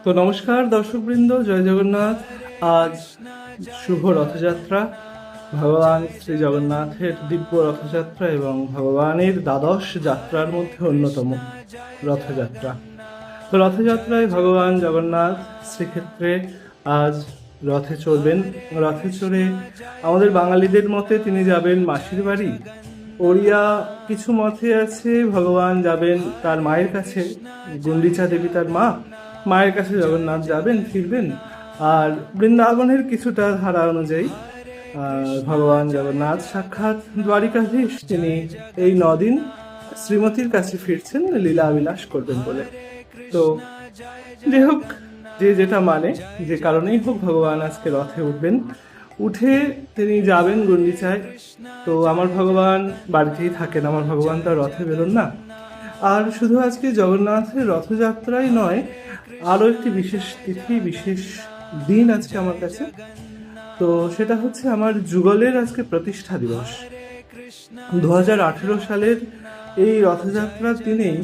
তো নমস্কার দর্শকবৃন্দ, জয় জগন্নাথ। আজ শুভ রথযাত্রা, ভগবান শ্রী জগন্নাথের দিব্য রথযাত্রা এবং ভগবানের দ্বাদশ যাত্রার মধ্যে অন্যতম রথযাত্রা। তো রথযাত্রায় ভগবান জগন্নাথ শ্রীক্ষেত্রে আজ রথে চড়বেন। রথে চড়ে আমাদের বাঙালিদের মতে তিনি যাবেন মাসির বাড়ি। ওড়িয়া কিছু মতে আছে ভগবান যাবেন তার মায়ের কাছে, গুন্ডিচা দেবী তার মায়ের কাছে জগন্নাথ যাবেন, ফিরবেন। আর বৃন্দাবনের কিছুটা ধারা অনুযায়ী ভগবান জগন্নাথ সাক্ষাৎ দ্বারিকাধীশ, তিনি এই 9 দিন শ্রীমতীর কাছে ফিরছেন লীলা বিলাস করবেন বলে। তো যাই হোক, যে যেটা মানে, যে কারণেই হোক, ভগবান আজকে রথে উঠবেন। উঠে তিনি যাবেন গুন্ডিচায়। তো আমার ভগবান বাড়িতেই থাকেন, আমার ভগবান তার রথে বেরোন না। আর শুধু আজকে জগন্নাথের রথযাত্রাই নয়, আরও একটি বিশেষ তিথি, বিশেষ দিন আজকে আমার কাছে। তো সেটা হচ্ছে আমার যুগলের আজকে প্রতিষ্ঠা দিবস। 2018 সালের এই রথযাত্রার দিনেই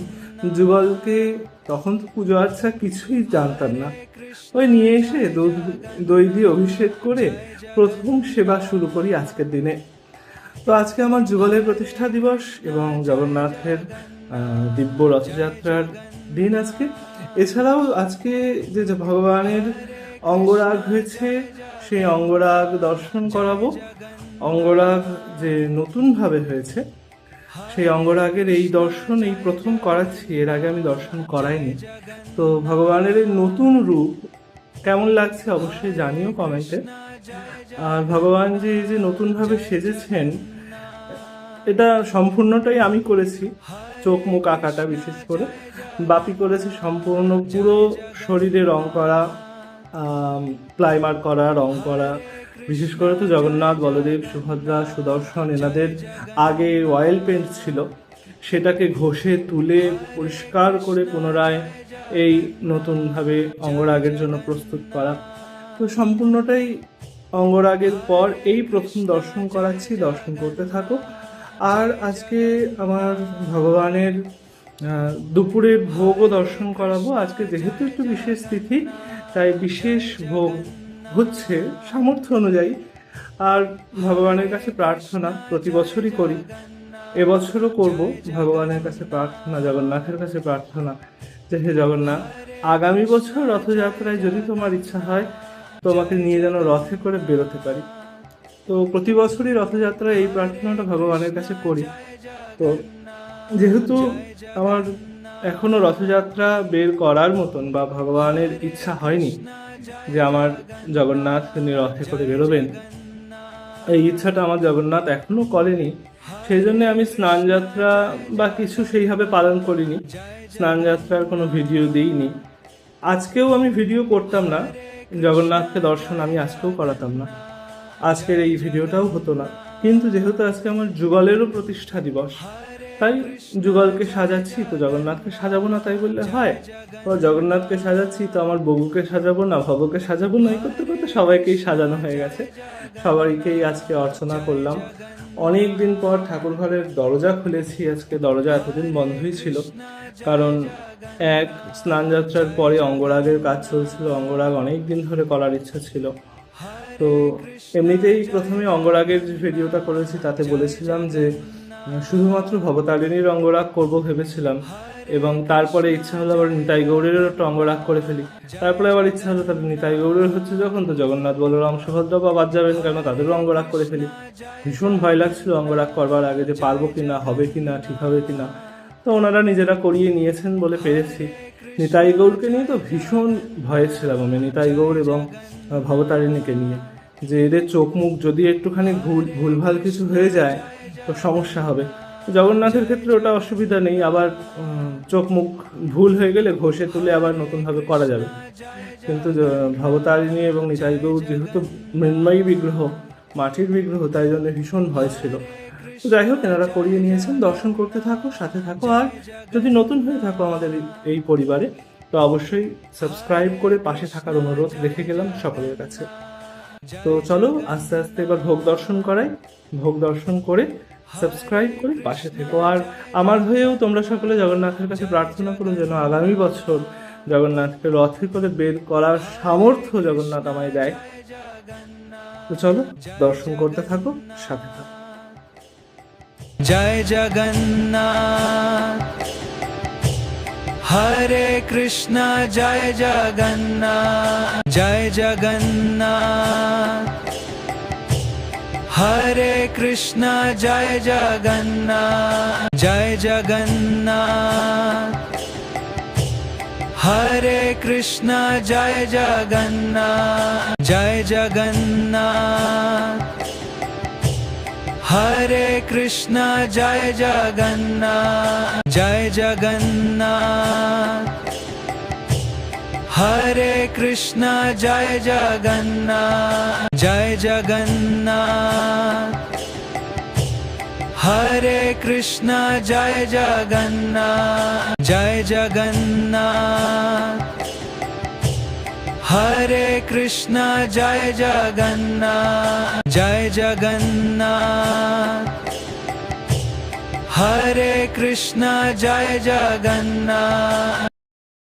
যুগলকে, তখন তো পুজো আর্চা কিছুই জানতাম না, ওই নিয়ে এসে দই দিয়ে অভিষেক করে প্রথম সেবা শুরু করি আজকের দিনে। তো আজকে আমার যুগলের প্রতিষ্ঠা দিবস এবং জগন্নাথের দিব্য রথযাত্রার দিন আজকে। এছাড়াও আজকে যে ভগবানের অঙ্গরাগ হয়েছে, সেই অঙ্গরাগ দর্শন করাবো। অঙ্গরাগ যে নতুনভাবে হয়েছে, সেই অঙ্গরাগের এই দর্শন এই প্রথম করাচ্ছি, এর আগে আমি দর্শন করাইনি। তো ভগবানের এই নতুন রূপ কেমন লাগছে অবশ্যই জানিও কমেন্টে। আর ভগবান যে নতুনভাবে সেজেছেন, এটা সম্পূর্ণটাই আমি করেছি। চোখ মুখ আঁকাটা বিশেষ করে বাপি করেছে, সম্পূর্ণ পুরো শরীরে রং করা, প্লাইমার করা, রং করা। বিশেষ করে তো জগন্নাথ, বলদেব, সুভদ্রা, সুদর্শন, এনাদের আগে অয়েল পেন্ট ছিল, সেটাকে ঘষে তুলে পরিষ্কার করে পুনরায় এই নতুনভাবে অঙ্গরাগের জন্য প্রস্তুত করা। তো সম্পূর্ণটাই অঙ্গরাগের পর এই প্রথম দর্শন করাচ্ছি, দর্শন করতে থাকো। আর আজকে আমার ভগবানের দুপুরের ভোগও দর্শন করাবো। আজকে যেহেতু একটু বিশেষ তিথি, তাই বিশেষ ভোগ হচ্ছে সামর্থ্য অনুযায়ী। আর ভগবানের কাছে প্রার্থনা প্রতি বছরই করি, এবছরও করব। ভগবানের কাছে প্রার্থনা, জগন্নাথের কাছে প্রার্থনা যে হে জগন্নাথ, আগামী বছর রথযাত্রায় যদি তোমার ইচ্ছা হয়, তোমাকে নিয়ে যেন রথে করে বেরোতে পারি। তো প্রতি বছরই রথযাত্রায় এই প্রার্থনাটা ভগবানের কাছে করি। তো যেহেতু আমার এখনো রথযাত্রা বের করার মতন বা ভগবানের ইচ্ছা হয়নি যে আমার জগন্নাথ তিনি রথে করে বেরোবেন, এই ইচ্ছাটা আমার জগন্নাথ এখনো করেনি, সেই জন্য আমি স্নানযাত্রা বা কিছু সেইভাবে পালন করিনি, স্নানযাত্রার কোনো ভিডিও দিইনি। আজকেও আমি ভিডিও করতাম না, জগন্নাথকে দর্শন আমি আজকেও করাতাম না, আজকের এই ভিডিওটাও হতো না। কিন্তু যেহেতু আজকে আমার যুগলেরও প্রতিষ্ঠা দিবস, তাই যুগলকে সাজাচ্ছি, তো জগন্নাথকে সাজাবো না তাই বললে হয়? ও জগন্নাথকে সাজাচ্ছি, তো আমার বগুকে সাজাবো না, ভবকে সাজাবো না? এই করতে করতে সবাইকেই সাজানো হয়ে গেছে, সবাইকেই আজকে অর্চনা করলাম। অনেক দিন পর ঠাকুর ঘরের দরজা খুলেছি আজকে। দরজা এতদিন বন্ধই ছিল, কারণ এক স্নানযাত্রার পরে অঙ্গরাগের কাজ চলছিল, অঙ্গরাগ অনেক দিন ধরে করার ইচ্ছা ছিল। তো এমনিতেই প্রথমে অঙ্গরাগের যে ভিডিওটা করেছি তাতে বলেছিলাম যে শুধুমাত্র ভবতারিণীর অঙ্গরাগ করব ভেবেছিলাম, এবং তারপরে ইচ্ছা হলো আবার নিতাই গৌড়েরও একটা অঙ্গরাগ করে ফেলি। তারপরে আবার ইচ্ছা হলো তাদের নিতাই গৌড়ের হচ্ছে যখন, তো জগন্নাথ, বলরাম, সুভদ্রা বা বাদ যাবেন কেন, তাদেরও অঙ্গরাগ করে ফেলি। ভীষণ ভয় লাগছিল অঙ্গরাগ করবার আগে যে পারবো কিনা, হবে কিনা, ঠিক হবে কিনা। তো ওনারা নিজেরা করিয়ে নিয়েছেন বলে পেরেছি। নিতাই গৌড়কে নিয়ে তো ভীষণ ভয়ে ছিলাম আমি, নিতাই গৌড় এবং ভবতারিণীকে নিয়ে, যে এদের চোখ মুখ যদি একটুখানি ভুলভাল কিছু হয়ে যায় তো সমস্যা হবে। জগন্নাথের ক্ষেত্রে ওটা অসুবিধা নেই, আবার চোখ মুখ ভুল হয়ে গেলে ঘষে তুলে আবার নতুনভাবে করা যাবে। কিন্তু ভবতারিণী এবং নিতাই গৌড় যেহেতু মৃন্ময়ী বিগ্রহ, মাটির বিগ্রহ, তাই জন্য ভীষণ ভয় ছিল। তো যাই হোক, এনারা করিয়ে নিয়েছেন, দর্শন করতে থাকো, সাথে থাকো। আর যদি নতুন হয়ে থাকো আমাদের এই পরিবারে, তো অবশ্যই সাবস্ক্রাইব করে পাশে থাকার অনুরোধ রেখে গেলাম সকলের কাছে। তো চলো আস্তে আস্তে এবার ভোগ দর্শন করাই। ভোগ দর্শন করে সাবস্ক্রাইব করে পাশে থেকো। আর আমার হয়েও তোমরা সকলে জগন্নাথের কাছে প্রার্থনা করো যেন আগামী বছর জগন্নাথকে রথে করে বের করার সামর্থ্য জগন্নাথ আমায় দেয়। তো চলো দর্শন করতে থাকো, সাথে থাকো। জয় জগন্নাথ, হরে কৃষ্ণ জয় জগন্নাথ, জয় জগন্নাথ, হরে কৃষ্ণ জয় জগন্নাথ, জয় জগন্নাথ, হরে কৃষ্ণ জয় জগন্নাথ, জয় জগন্নাথ, হরে কৃষ্ণ জয় জগন্নাথ, জয় জগন্নাথ, হরে কৃষ্ণ জয় জগন্নাথ, জয় জগন্নাথ, হরে কৃষ্ণ জয় জগন্নাথ, জয় জগন্নাথ, হরে কৃষ্ণ জয় জগন্নাথ, জয় জগন্নাথ, হরে কৃষ্ণ জয় জগন্নাথ,